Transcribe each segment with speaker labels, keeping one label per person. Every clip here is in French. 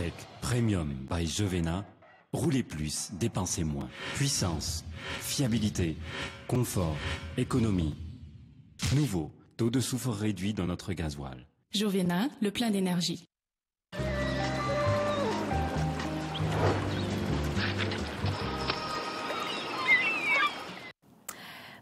Speaker 1: Avec Premium by Jovena, roulez plus, dépensez moins. Puissance, fiabilité, confort, économie. Nouveau, taux de soufre réduit dans notre gasoil.
Speaker 2: Jovena, le plein d'énergie.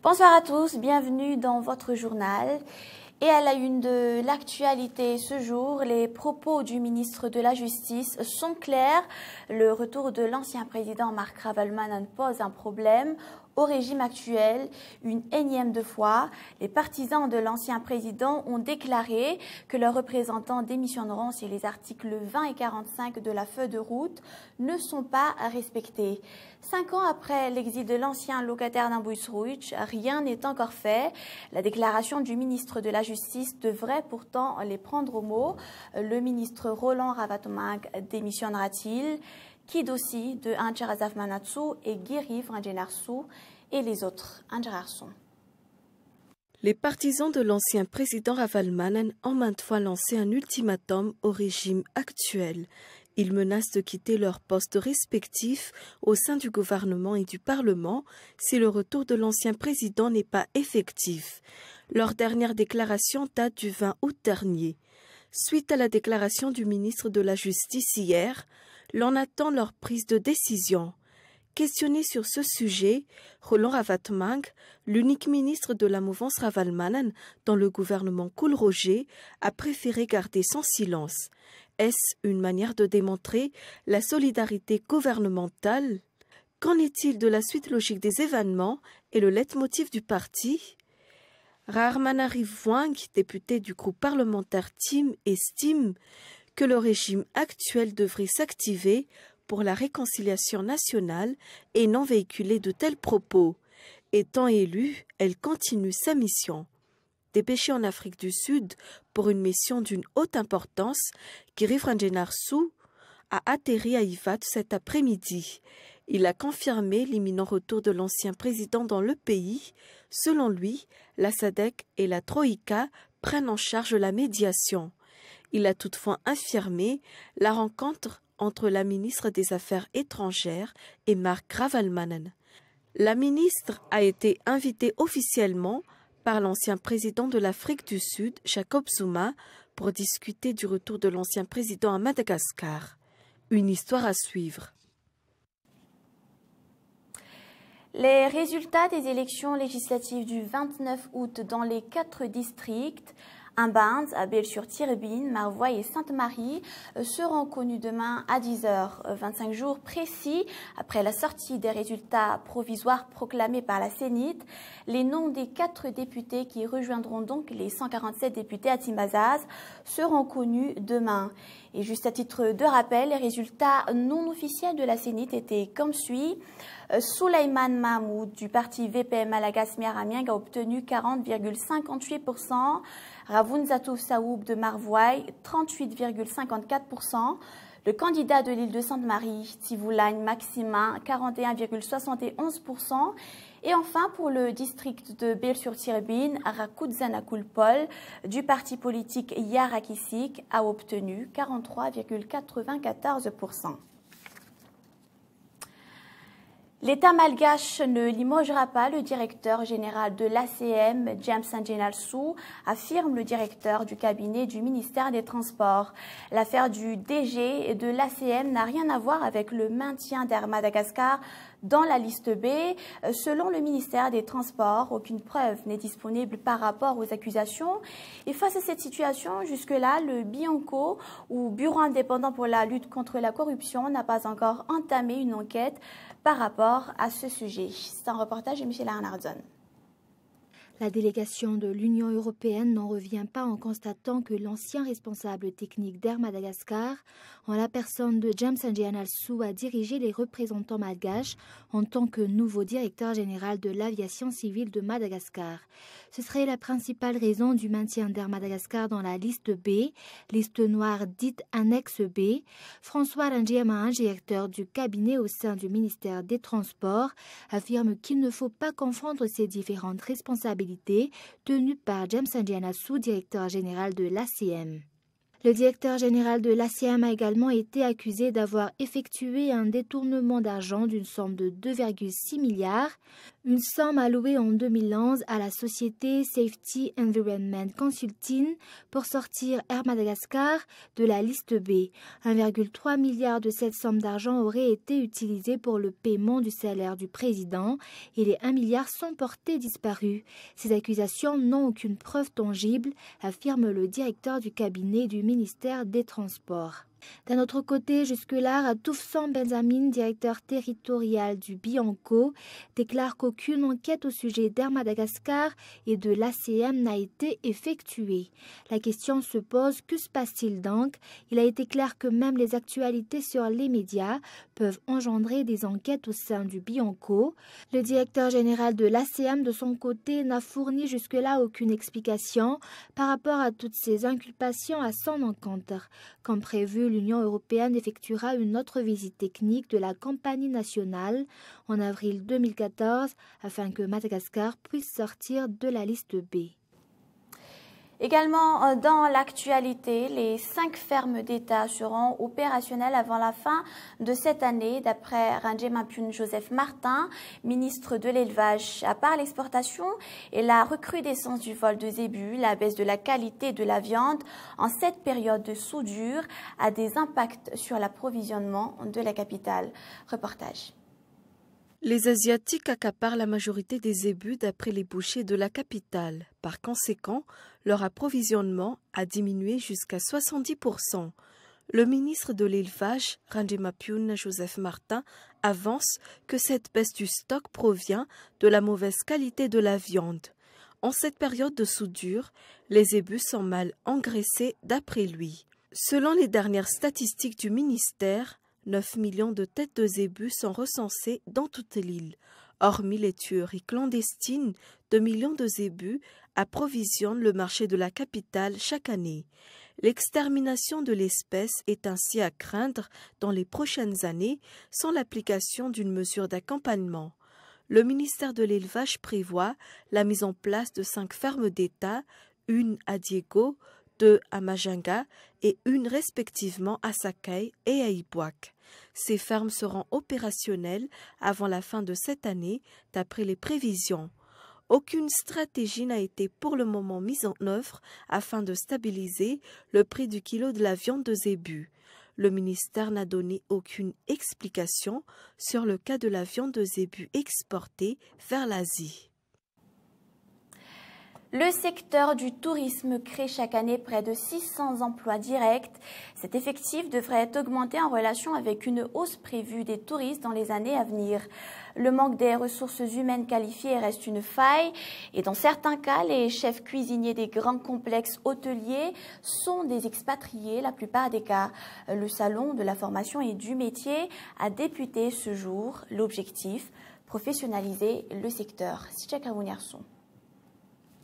Speaker 3: Bonsoir à tous, bienvenue dans votre journal. Et à la une de l'actualité ce jour, les propos du ministre de la Justice sont clairs. Le retour de l'ancien président Marc Ravalomanana pose un problème au régime actuel. Une énième de fois, les partisans de l'ancien président ont déclaré que leurs représentants démissionneront si les articles 20 et 45 de la feuille de route ne sont pas respectés. 5 ans après l'exil de l'ancien locataire d'Ambouisrouch, rien n'est encore fait. La déclaration du ministre de la Justice devrait pourtant les prendre au mot. Le ministre Roland Ravalomanana démissionnera-t-il? Kidossi de Ancharazaf Manatsu et Giri Franjenarsou et les autres Anjararson.
Speaker 4: Les partisans de l'ancien président Ravalomanana ont maintes fois lancé un ultimatum au régime actuel. Ils menacent de quitter leurs postes respectifs au sein du gouvernement et du Parlement si le retour de l'ancien président n'est pas effectif. Leur dernière déclaration date du 20 août dernier. Suite à la déclaration du ministre de la Justice hier, l'on attend leur prise de décision. Questionné sur ce sujet, Roland Ravalomanana, l'unique ministre de la mouvance Ravalomanana dans le gouvernement Cool-Roger, a préféré garder son silence. Est-ce une manière de démontrer la solidarité gouvernementale? Qu'en est-il de la suite logique des événements et le leitmotiv du parti? Raharmanari Vwang, député du groupe parlementaire TIM, estime que le régime actuel devrait s'activer pour la réconciliation nationale et non véhiculer de tels propos. Étant élue, elle continue sa mission. Dépêchée en Afrique du Sud pour une mission d'une haute importance, Giri Franjenarsou a atterri à Ivat cet après-midi. Il a confirmé l'imminent retour de l'ancien président dans le pays. Selon lui, la SADC et la Troïka prennent en charge la médiation. Il a toutefois affirmé la rencontre entre la ministre des Affaires étrangères et Marc Ravalomanana. La ministre a été invitée officiellement par l'ancien président de l'Afrique du Sud, Jacob Zuma, pour discuter du retour de l'ancien président à Madagascar. Une histoire à suivre.
Speaker 3: Les résultats des élections législatives du 29 août dans les 4 districts, Imbinds, Belle-sur-Tirbine, Marvoy et Sainte-Marie seront connus demain à 10h, 25 jours précis après la sortie des résultats provisoires proclamés par la Sénite. Les noms des 4 députés qui rejoindront donc les 147 députés à Timbazaz seront connus demain. Et juste à titre de rappel, les résultats non officiels de la Sénite étaient comme suit. Souleymane Mahmoud du parti VPM Malagas Miaramieng a obtenu 40,58%. Ravoun Zatouf Saoub de Marvoy, 38,54%. Le candidat de l'île de Sainte-Marie, Tivoulagne Maximin, 41,71%. Et enfin, pour le district de Belle-sur-Tirbine, Rakout Zanakoul Paul du parti politique Yarakisik a obtenu 43,94%. L'État malgache ne limogera pas le directeur général de l'ACM, James Sanjenalsou, affirme le directeur du cabinet du ministère des Transports. L'affaire du DG de l'ACM n'a rien à voir avec le maintien d'Air Madagascar dans la liste B. Selon le ministère des Transports, aucune preuve n'est disponible par rapport aux accusations. Et face à cette situation, jusque-là, le BIANCO, ou Bureau indépendant pour la lutte contre la corruption, n'a pas encore entamé une enquête par rapport à ce sujet. C'est un reportage de Michel Arnardson.
Speaker 5: La délégation de l'Union européenne n'en revient pas en constatant que l'ancien responsable technique d'Air Madagascar, en la personne de James Sanjenalsou, a dirigé les représentants malgaches en tant que nouveau directeur général de l'aviation civile de Madagascar. Ce serait la principale raison du maintien d'Air Madagascar dans la liste B, liste noire dite annexe B. François Rangiamahan, directeur du cabinet au sein du ministère des Transports, affirme qu'il ne faut pas confondre ces différentes responsabilités tenues par James Sanjenalsou, directeur général de l'ACM. Le directeur général de l'ACM a également été accusé d'avoir effectué un détournement d'argent d'une somme de 2,6 milliards, une somme allouée en 2011 à la société Safety Environment Consulting pour sortir Air Madagascar de la liste B. 1,3 milliard de cette somme d'argent aurait été utilisée pour le paiement du salaire du président et les 1 milliard sont portés disparus. Ces accusations n'ont aucune preuve tangible, affirme le directeur du cabinet du ministère des Transports. D'un autre côté, jusque-là, Ratoufsan Benjamin, directeur territorial du Bianco, déclare qu'aucune enquête au sujet d'Air Madagascar et de l'ACM n'a été effectuée. La question se pose, que se passe-t-il donc? Il a été clair que même les actualités sur les médias peuvent engendrer des enquêtes au sein du Bianco. Le directeur général de l'ACM, de son côté, n'a fourni jusque-là aucune explication par rapport à toutes ces inculpations à son encontre. Comme prévu, l'Union européenne effectuera une autre visite technique de la compagnie nationale en avril 2014 afin que Madagascar puisse sortir de la liste B.
Speaker 3: Également dans l'actualité, les 5 fermes d'État seront opérationnelles avant la fin de cette année, d'après Ranjemapiun Joseph Martin, ministre de l'Élevage. À part l'exportation et la recrudescence du vol de zébus, la baisse de la qualité de la viande en cette période de soudure a des impacts sur l'approvisionnement de la capitale. Reportage.
Speaker 4: Les Asiatiques accaparent la majorité des zébus d'après les bouchers de la capitale. Par conséquent, leur approvisionnement a diminué jusqu'à 70%. Le ministre de l'Élevage, Ranjemapiun Joseph Martin, avance que cette baisse du stock provient de la mauvaise qualité de la viande. En cette période de soudure, les zébus sont mal engraissés d'après lui. Selon les dernières statistiques du ministère, 9 millions de têtes de zébus sont recensées dans toute l'île. Hormis les tueries clandestines, 2 millions de zébus approvisionnent le marché de la capitale chaque année. L'extermination de l'espèce est ainsi à craindre dans les prochaines années sans l'application d'une mesure d'accompagnement. Le ministère de l'Élevage prévoit la mise en place de 5 fermes d'État, une à Diego, 2 à Majinga et une respectivement à Sakai et à Ibuak. Ces fermes seront opérationnelles avant la fin de cette année, d'après les prévisions. Aucune stratégie n'a été pour le moment mise en œuvre afin de stabiliser le prix du kilo de la viande de zébu. Le ministère n'a donné aucune explication sur le cas de la viande de zébu exportée vers l'Asie.
Speaker 3: Le secteur du tourisme crée chaque année près de 600 emplois directs. Cet effectif devrait augmenter en relation avec une hausse prévue des touristes dans les années à venir. Le manque des ressources humaines qualifiées reste une faille et dans certains cas, les chefs cuisiniers des grands complexes hôteliers sont des expatriés la plupart des cas. Le salon de la formation et du métier a débuté ce jour. L'objectif, professionnaliser le secteur.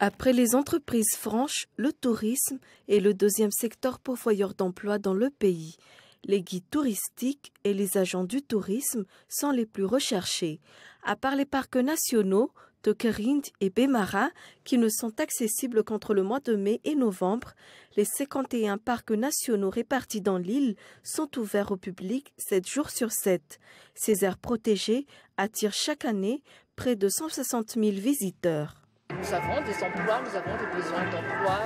Speaker 4: Après les entreprises franches, le tourisme est le deuxième secteur pourvoyeur d'emplois dans le pays. Les guides touristiques et les agents du tourisme sont les plus recherchés. À part les parcs nationaux, Tokerind et Bemara, qui ne sont accessibles qu'entre le mois de mai et novembre, les 51 parcs nationaux répartis dans l'île sont ouverts au public 7 jours sur 7. Ces aires protégées attirent chaque année près de 160 000 visiteurs.
Speaker 6: Nous avons des emplois, nous avons des besoins d'emploi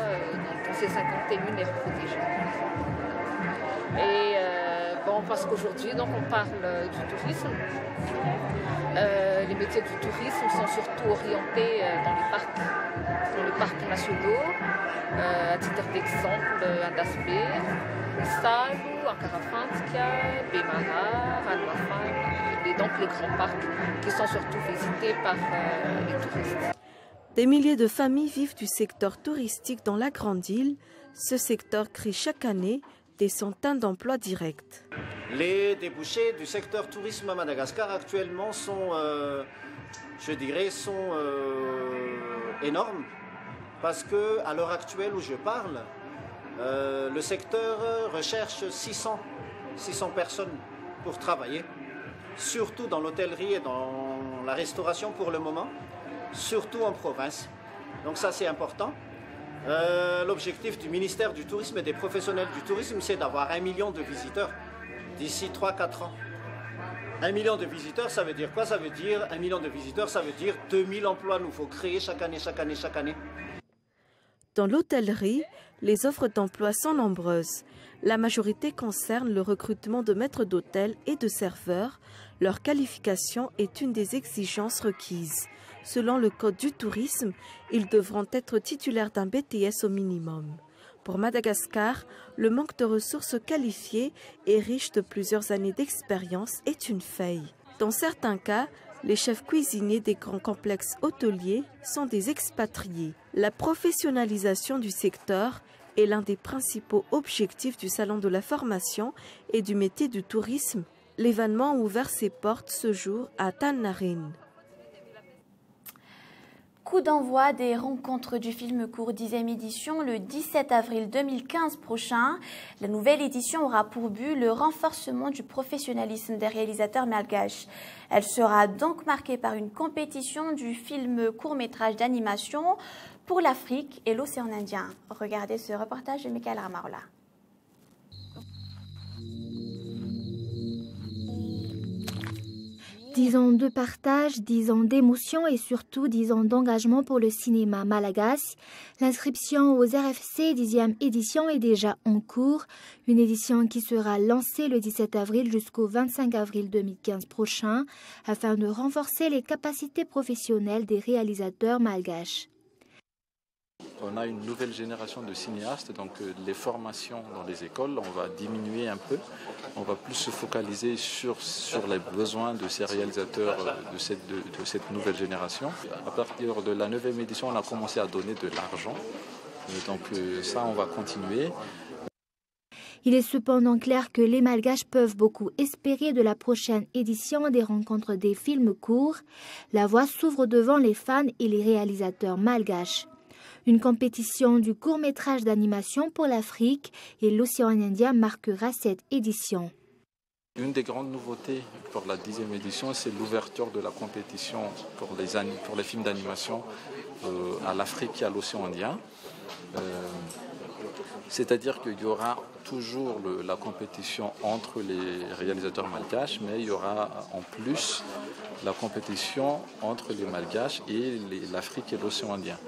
Speaker 6: dans ces 51 aires protégées. Et parce qu'aujourd'hui, on parle du tourisme. Les métiers du tourisme sont surtout orientés dans les parcs nationaux. À titre d'exemple, Andaspé, Salu, Ankarafantskia, Bemara, Ranwafan, et donc les grands parcs qui sont surtout visités par les touristes.
Speaker 4: Des milliers de familles vivent du secteur touristique dans la Grande Île. Ce secteur crée chaque année des centaines d'emplois directs.
Speaker 7: Les débouchés du secteur tourisme à Madagascar actuellement sont, énormes parce que à l'heure actuelle où je parle, le secteur recherche 600 personnes pour travailler, surtout dans l'hôtellerie et dans la restauration pour le moment. Surtout en province. Donc ça c'est important. L'objectif du ministère du Tourisme et des professionnels du tourisme, c'est d'avoir 1 million de visiteurs d'ici 3-4 ans. 1 million de visiteurs, ça veut dire quoi? Ça veut dire 1 million de visiteurs, ça veut dire 2000 emplois nouveaux créés chaque année.
Speaker 4: Dans l'hôtellerie, les offres d'emploi sont nombreuses. La majorité concerne le recrutement de maîtres d'hôtel et de serveurs. Leur qualification est une des exigences requises. Selon le Code du tourisme, ils devront être titulaires d'un BTS au minimum. Pour Madagascar, le manque de ressources qualifiées et riches de plusieurs années d'expérience est une faille. Dans certains cas, les chefs cuisiniers des grands complexes hôteliers sont des expatriés. La professionnalisation du secteur est l'un des principaux objectifs du Salon de la formation et du métier du tourisme. L'événement a ouvert ses portes ce jour à Tanarine.
Speaker 3: Coup d'envoi des rencontres du film court 10e édition le 17 avril 2015 prochain. La nouvelle édition aura pour but le renforcement du professionnalisme des réalisateurs malgaches. Elle sera donc marquée par une compétition du film court-métrage d'animation pour l'Afrique et l'océan Indien. Regardez ce reportage de Michael Ramarla.
Speaker 5: 10 ans de partage, 10 ans d'émotion et surtout 10 ans d'engagement pour le cinéma malagasy. L'inscription aux RFC 10e édition est déjà en cours. Une édition qui sera lancée le 17 avril jusqu'au 25 avril 2015 prochain afin de renforcer les capacités professionnelles des réalisateurs malgaches.
Speaker 8: On a une nouvelle génération de cinéastes, donc les formations dans les écoles, on va diminuer un peu. On va plus se focaliser sur les besoins de ces réalisateurs de cette nouvelle génération. À partir de la 9e édition, on a commencé à donner de l'argent. Donc ça, on va continuer.
Speaker 5: Il est cependant clair que les Malgaches peuvent beaucoup espérer de la prochaine édition des rencontres des films courts. La voie s'ouvre devant les fans et les réalisateurs malgaches. Une compétition du court-métrage d'animation pour l'Afrique et l'océan Indien marquera cette édition.
Speaker 8: Une des grandes nouveautés pour la 10e édition, c'est l'ouverture de la compétition pour les films d'animation à l'Afrique et à l'océan Indien. C'est-à-dire qu'il y aura toujours la compétition entre les réalisateurs malgaches, mais il y aura en plus la compétition entre les malgaches et l'Afrique et l'océan Indien.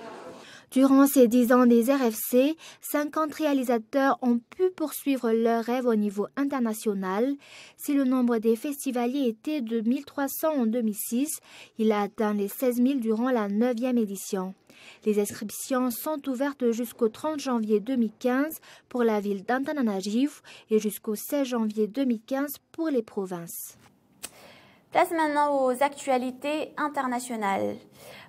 Speaker 5: Durant ces 10 ans des RFC, 50 réalisateurs ont pu poursuivre leur rêve au niveau international. Si le nombre des festivaliers était de 1300 en 2006, il a atteint les 16 000 durant la 9e édition. Les inscriptions sont ouvertes jusqu'au 30 janvier 2015 pour la ville d'Antananarivo et jusqu'au 16 janvier 2015 pour les provinces.
Speaker 3: Place maintenant aux actualités internationales.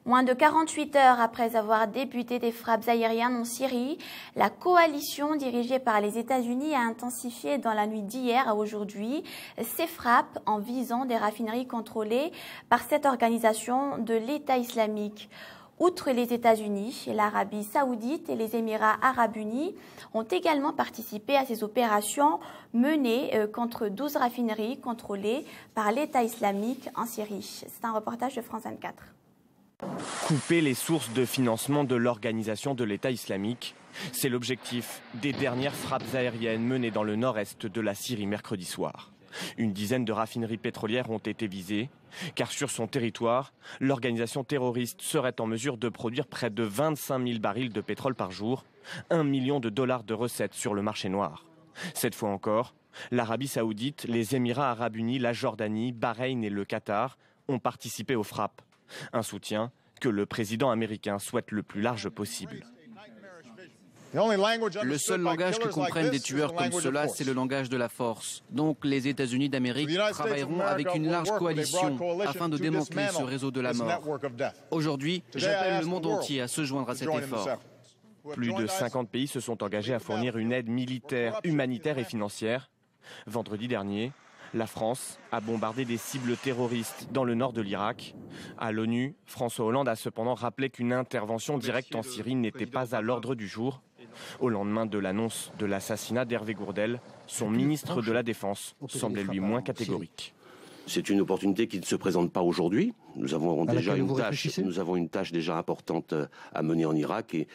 Speaker 3: Moins de 48 heures après avoir débuté des frappes aériennes en Syrie, la coalition dirigée par les États-Unis a intensifié dans la nuit d'hier à aujourd'hui ses frappes en visant des raffineries contrôlées par cette organisation de l'État islamique. Outre les États-Unis, l'Arabie saoudite et les Émirats arabes unis ont également participé à ces opérations menées contre 12 raffineries contrôlées par l'État islamique en Syrie. C'est un reportage de France 24.
Speaker 9: Couper les sources de financement de l'organisation de l'État islamique, c'est l'objectif des dernières frappes aériennes menées dans le nord-est de la Syrie mercredi soir. Une dizaine de raffineries pétrolières ont été visées, car sur son territoire, l'organisation terroriste serait en mesure de produire près de 25 000 barils de pétrole par jour, 1 million de dollars de recettes sur le marché noir. Cette fois encore, l'Arabie saoudite, les Émirats arabes unis, la Jordanie, Bahreïn et le Qatar ont participé aux frappes. Un soutien que le président américain souhaite le plus large possible.
Speaker 10: Le seul langage que comprennent des tueurs comme cela, c'est le langage de la force. Donc les États-Unis d'Amérique travailleront avec une large coalition afin de démanteler ce réseau de la mort. Aujourd'hui, j'appelle le monde entier à se joindre à cet effort.
Speaker 9: Plus de 50 pays se sont engagés à fournir une aide militaire, humanitaire et financière. Vendredi dernier, la France a bombardé des cibles terroristes dans le nord de l'Irak. À l'ONU, François Hollande a cependant rappelé qu'une intervention directe en Syrie n'était pas à l'ordre du jour. Au lendemain de l'annonce de l'assassinat d'Hervé Gourdel, son ministre de la Défense semblait lui moins catégorique.
Speaker 11: C'est une opportunité qui ne se présente pas aujourd'hui. Nous avons déjà une tâche déjà importante à mener en Irak et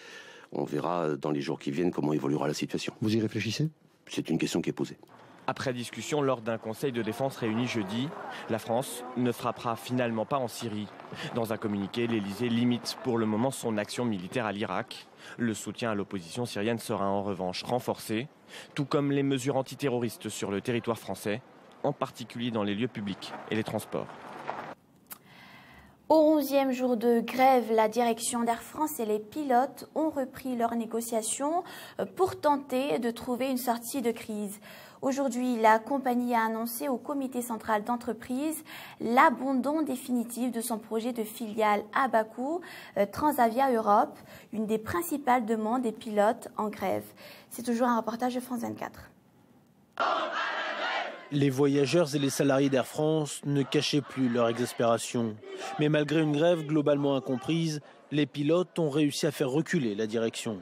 Speaker 11: On verra dans les jours qui viennent comment évoluera la situation.
Speaker 12: Vous y réfléchissez?
Speaker 11: C'est une question qui est posée.
Speaker 9: Après discussion lors d'un conseil de défense réuni jeudi, la France ne frappera finalement pas en Syrie. Dans un communiqué, l'Elysée limite pour le moment son action militaire à l'Irak. Le soutien à l'opposition syrienne sera en revanche renforcé, tout comme les mesures antiterroristes sur le territoire français, en particulier dans les lieux publics et les transports.
Speaker 3: Au 11e jour de grève, la direction d'Air France et les pilotes ont repris leurs négociations pour tenter de trouver une sortie de crise. Aujourd'hui, la compagnie a annoncé au comité central d'entreprise l'abandon définitif de son projet de filiale à Bakou, Transavia Europe, une des principales demandes des pilotes en grève. C'est toujours un reportage de France 24.
Speaker 13: Les voyageurs et les salariés d'Air France ne cachaient plus leur exaspération. Mais malgré une grève globalement incomprise, les pilotes ont réussi à faire reculer la direction.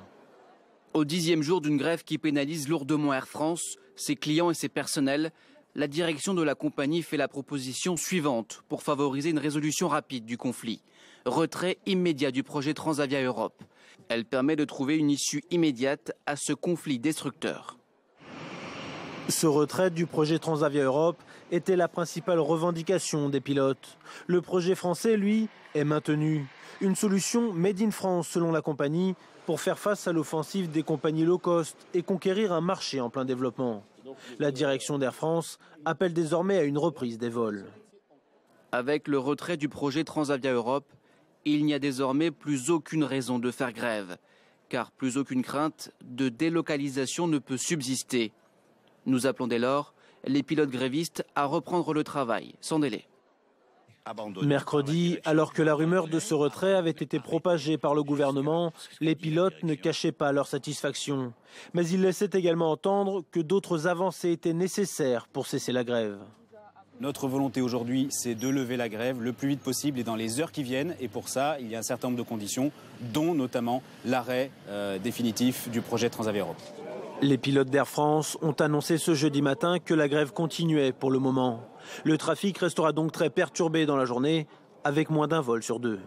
Speaker 10: Au 10e jour d'une grève qui pénalise lourdement Air France, ses clients et ses personnels, la direction de la compagnie fait la proposition suivante pour favoriser une résolution rapide du conflit. Retrait immédiat du projet Transavia Europe. Elle permet de trouver une issue immédiate à ce conflit destructeur.
Speaker 13: Ce retrait du projet Transavia Europe était la principale revendication des pilotes. Le projet français, lui, est maintenu. Une solution made in France selon la compagnie pour faire face à l'offensive des compagnies low cost et conquérir un marché en plein développement. La direction d'Air France appelle désormais à une reprise des vols.
Speaker 10: Avec le retrait du projet Transavia Europe, il n'y a désormais plus aucune raison de faire grève, car plus aucune crainte de délocalisation ne peut subsister. Nous appelons dès lors les pilotes grévistes à reprendre le travail sans délai.
Speaker 13: Mercredi, alors que la rumeur de ce retrait avait été propagée par le gouvernement, les pilotes ne cachaient pas leur satisfaction. Mais ils laissaient également entendre que d'autres avancées étaient nécessaires pour cesser la grève.
Speaker 14: Notre volonté aujourd'hui, c'est de lever la grève le plus vite possible et dans les heures qui viennent. Et pour ça, il y a un certain nombre de conditions, dont notamment l'arrêt définitif du projet Transavia Europe.
Speaker 13: Les pilotes d'Air France ont annoncé ce jeudi matin que la grève continuait pour le moment. Le trafic restera donc très perturbé dans la journée, avec moins d'un vol sur deux.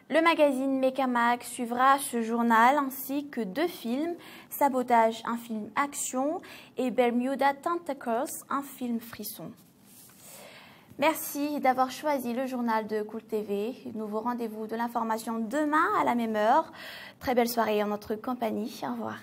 Speaker 3: Le magazine Mecamag suivra ce journal ainsi que 2 films, Sabotage, un film action, et Bermuda Tentacles, un film frisson. Merci d'avoir choisi le journal de Cool TV. Nouveau rendez-vous de l'information demain à la même heure. Très belle soirée en notre compagnie. Au revoir.